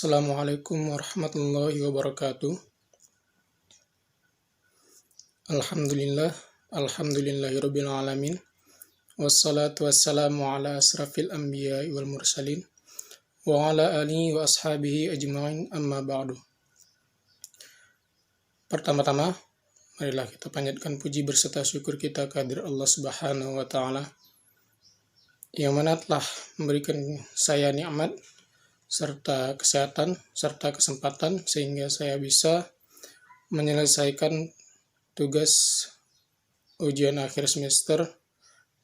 Assalamualaikum warahmatullahi wabarakatuh. Alhamdulillahirabbil alamin. Wassalatu wassalamu ala asrafil anbiya'i wal mursalin wa ala alihi wa ashabihi ajma'in, amma ba'du. Pertama-tama, marilah kita panjatkan puji berserta syukur kita kehadirat Allah Subhanahu wa taala yang mana telah memberikan saya nikmat serta kesehatan, serta kesempatan sehingga saya bisa menyelesaikan tugas ujian akhir semester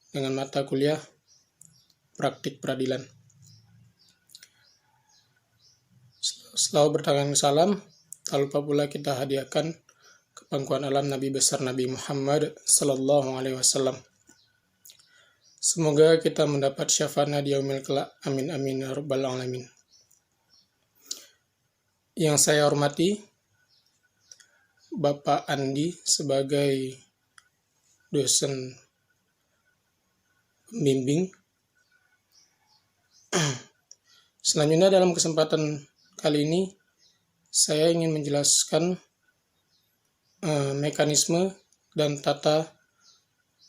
dengan mata kuliah praktik peradilan. Selalu bertangan salam, tak lupa pula kita hadiahkan ke pangkuan alam Nabi besar Nabi Muhammad Sallallahu Alaihi Wasallam. Semoga kita mendapat syafaatnya di yaumil kelak. Amin amin ya rabbal alamin. Yang saya hormati Bapak Andi sebagai dosen pembimbing. Selanjutnya dalam kesempatan kali ini saya ingin menjelaskan mekanisme dan tata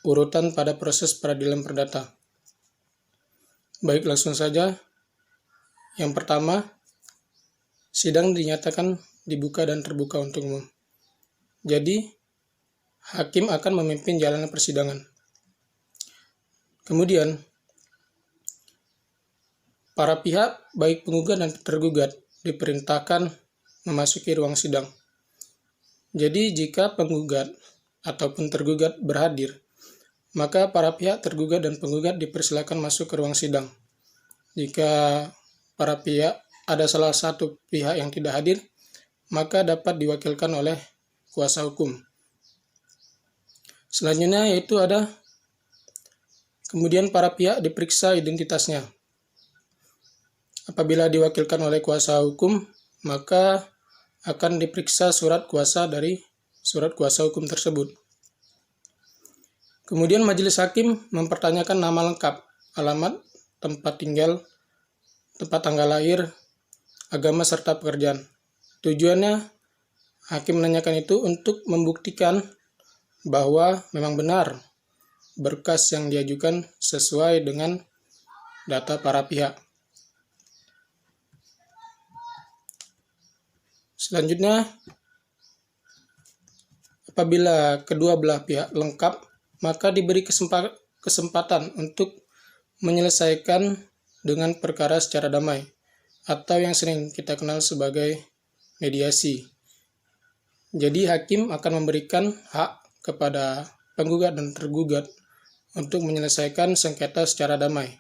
urutan pada proses peradilan perdata. Baik, langsung saja. Yang pertama, sidang dinyatakan dibuka dan terbuka untuk umum. Jadi, hakim akan memimpin jalannya persidangan. Kemudian, para pihak, baik penggugat dan tergugat, diperintahkan memasuki ruang sidang. Jadi, jika penggugat ataupun tergugat berhadir, maka para pihak tergugat dan penggugat dipersilakan masuk ke ruang sidang. Jika para pihak ada salah satu pihak yang tidak hadir, maka dapat diwakilkan oleh kuasa hukum. Selanjutnya yaitu ada kemudian para pihak diperiksa identitasnya. Apabila diwakilkan oleh kuasa hukum, maka akan diperiksa surat kuasa dari surat kuasa hukum tersebut. Kemudian majelis hakim mempertanyakan nama lengkap, alamat, tempat tinggal, tempat tanggal lahir, agama, serta pekerjaan. Tujuannya, hakim menanyakan itu untuk membuktikan bahwa memang benar berkas yang diajukan sesuai dengan data para pihak. Selanjutnya, apabila kedua belah pihak lengkap, maka diberi kesempatan untuk menyelesaikan dengan perkara secara damai, atau yang sering kita kenal sebagai mediasi. Jadi hakim akan memberikan hak kepada penggugat dan tergugat untuk menyelesaikan sengketa secara damai.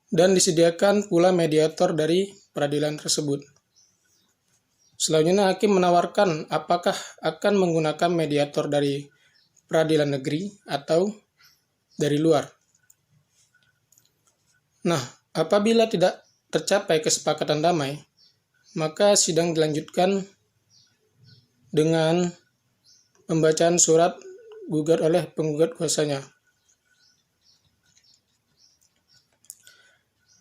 Dan disediakan pula mediator dari peradilan tersebut. Selanjutnya hakim menawarkan apakah akan menggunakan mediator dari peradilan negeri atau dari luar. Nah, apabila tidak tercapai kesepakatan damai, maka sidang dilanjutkan dengan pembacaan surat gugat oleh penggugat kuasanya.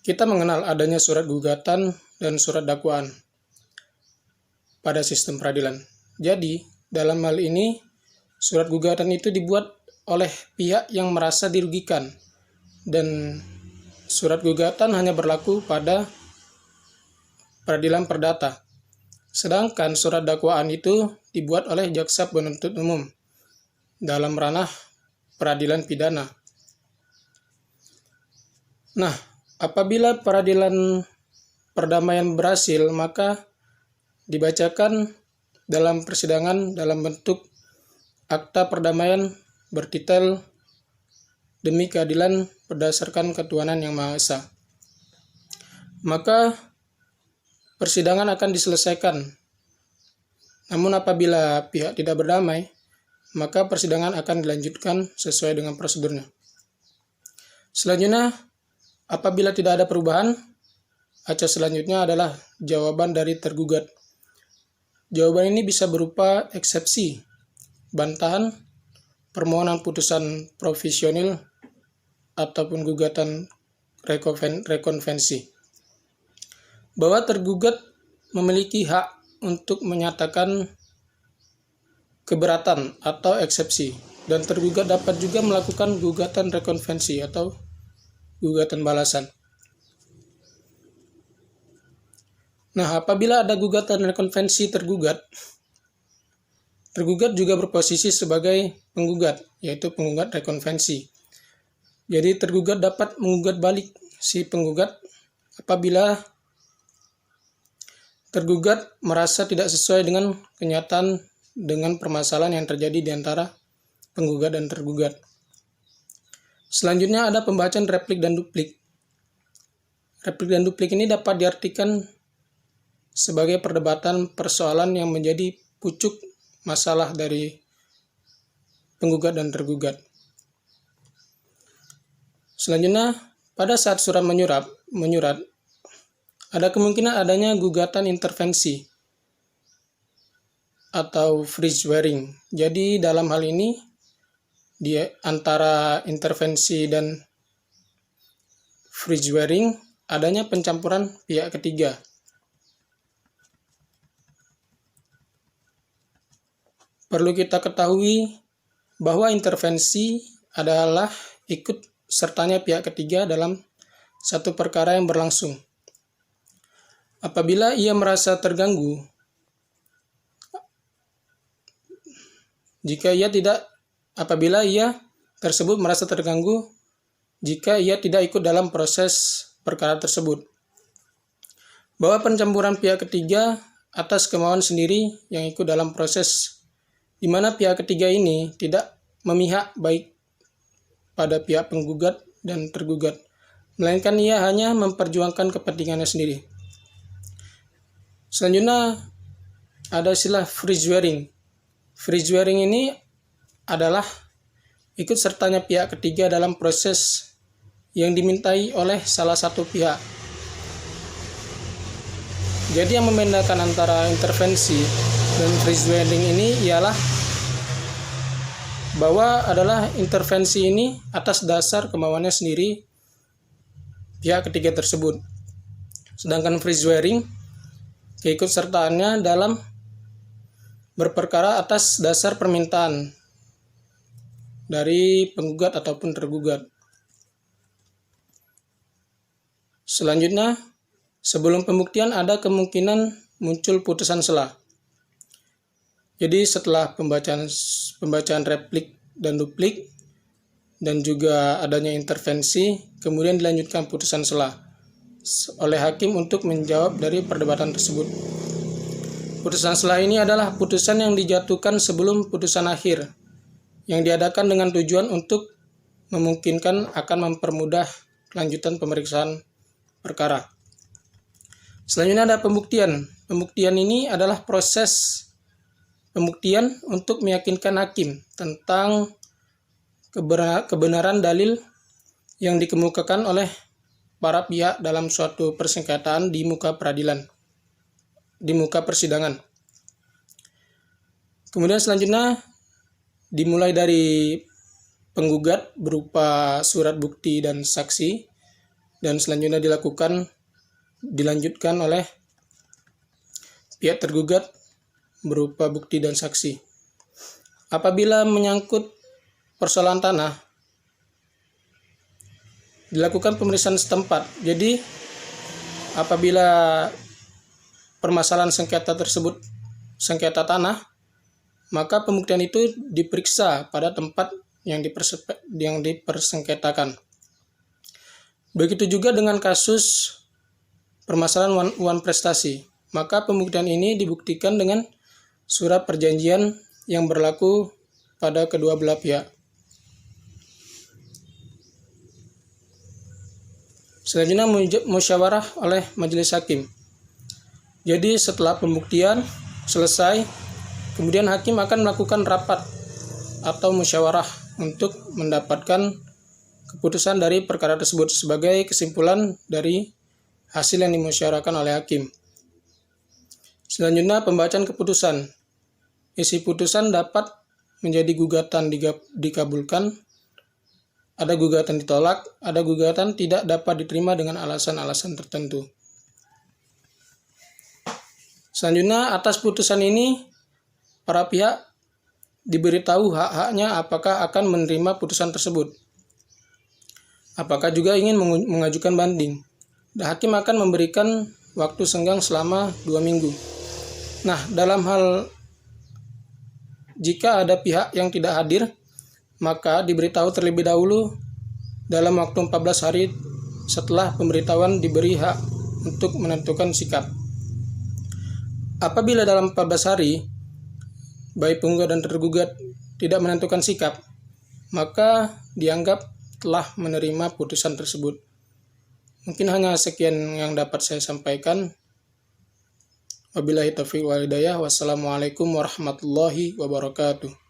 Kita mengenal adanya surat gugatan dan surat dakwaan pada sistem peradilan. Jadi, dalam hal ini, surat gugatan itu dibuat oleh pihak yang merasa dirugikan, dan surat gugatan hanya berlaku pada peradilan perdata. Sedangkan surat dakwaan itu dibuat oleh jaksa penuntut umum dalam ranah peradilan pidana. Nah, apabila peradilan perdamaian berhasil, maka dibacakan dalam persidangan dalam bentuk akta perdamaian bertitel Demi Keadilan Berdasarkan Ketuhanan Yang Maha Esa. Maka persidangan akan diselesaikan. Namun apabila pihak tidak berdamai, maka persidangan akan dilanjutkan sesuai dengan prosedurnya. Selanjutnya, apabila tidak ada perubahan, acas selanjutnya adalah jawaban dari tergugat. Jawaban ini bisa berupa eksepsi, bantahan, permohonan putusan provisional, ataupun gugatan rekonvensi. bahwa tergugat memiliki hak untuk menyatakan keberatan atau eksepsi, dan tergugat dapat juga melakukan gugatan rekonvensi atau gugatan balasan. Nah, apabila ada gugatan rekonvensi tergugat juga berposisi sebagai penggugat, yaitu penggugat rekonvensi. Jadi tergugat dapat menggugat balik si penggugat apabila tergugat merasa tidak sesuai dengan kenyataan dengan permasalahan yang terjadi di antara penggugat dan tergugat. Selanjutnya ada pembacaan replik dan duplik. Replik dan duplik ini dapat diartikan sebagai perdebatan persoalan yang menjadi pucuk masalah dari penggugat dan tergugat. Selanjutnya, pada saat surat menyurat, ada kemungkinan adanya gugatan intervensi atau free swearing. Jadi dalam hal ini di antara intervensi dan free swearing adanya pencampuran pihak ketiga. Perlu kita ketahui bahwa intervensi adalah ikut sertanya pihak ketiga dalam satu perkara yang berlangsung. Apabila ia merasa terganggu, apabila ia tersebut merasa terganggu jika ia tidak ikut dalam proses perkara tersebut. Bahwa pencampuran pihak ketiga atas kemauan sendiri yang ikut dalam proses di mana pihak ketiga ini tidak memihak baik pada pihak penggugat dan tergugat, melainkan ia hanya memperjuangkan kepentingannya sendiri. Selanjutnya ada istilah free swearing. Free swearing ini adalah ikut sertanya pihak ketiga dalam proses yang dimintai oleh salah satu pihak. Jadi yang membedakan antara intervensi dan free swearing ini ialah bahwa adalah intervensi ini atas dasar kemauannya sendiri pihak ketiga tersebut. Sedangkan free swearing keikutsertaannya dalam berperkara atas dasar permintaan dari penggugat ataupun tergugat. Selanjutnya, sebelum pembuktian ada kemungkinan muncul putusan sela. Jadi setelah pembacaan replik dan duplik dan juga adanya intervensi, kemudian dilanjutkan putusan sela oleh hakim untuk menjawab dari perdebatan tersebut. Putusan sela ini adalah putusan yang dijatuhkan sebelum putusan akhir, yang diadakan dengan tujuan untuk memungkinkan akan mempermudah kelanjutan pemeriksaan perkara. Selanjutnya ada pembuktian. Pembuktian ini adalah proses pembuktian untuk meyakinkan hakim tentang kebenaran dalil yang dikemukakan oleh para pihak dalam suatu persengketaan di muka peradilan, di muka persidangan. Kemudian selanjutnya dimulai dari penggugat berupa surat bukti dan saksi, dan selanjutnya dilanjutkan oleh pihak tergugat berupa bukti dan saksi. Apabila menyangkut persoalan tanah, dilakukan pemeriksaan setempat. Jadi apabila permasalahan sengketa tersebut sengketa tanah, maka pembuktian itu diperiksa pada tempat yang dipersengketakan. Begitu juga dengan kasus permasalahan uang prestasi, maka pembuktian ini dibuktikan dengan surat perjanjian yang berlaku pada kedua belah pihak. Selanjutnya musyawarah oleh majelis hakim. Jadi setelah pembuktian selesai, kemudian hakim akan melakukan rapat atau musyawarah untuk mendapatkan keputusan dari perkara tersebut sebagai kesimpulan dari hasil yang dimusyawarahkan oleh hakim. Selanjutnya pembacaan keputusan. Isi putusan dapat menjadi gugatan dikabulkan, ada gugatan ditolak, ada gugatan tidak dapat diterima dengan alasan-alasan tertentu. Selanjutnya, atas putusan ini, para pihak diberitahu hak-haknya apakah akan menerima putusan tersebut. Apakah juga ingin mengajukan banding. Hakim akan memberikan waktu senggang selama 2 minggu. Nah, dalam hal jika ada pihak yang tidak hadir, maka diberitahu terlebih dahulu dalam waktu 14 hari setelah pemberitahuan diberi hak untuk menentukan sikap. Apabila dalam 14 hari, baik penggugat dan tergugat tidak menentukan sikap, maka dianggap telah menerima putusan tersebut. Mungkin hanya sekian yang dapat saya sampaikan. Wabillahi taufiq wal hidayah. Wassalamualaikum warahmatullahi wabarakatuh.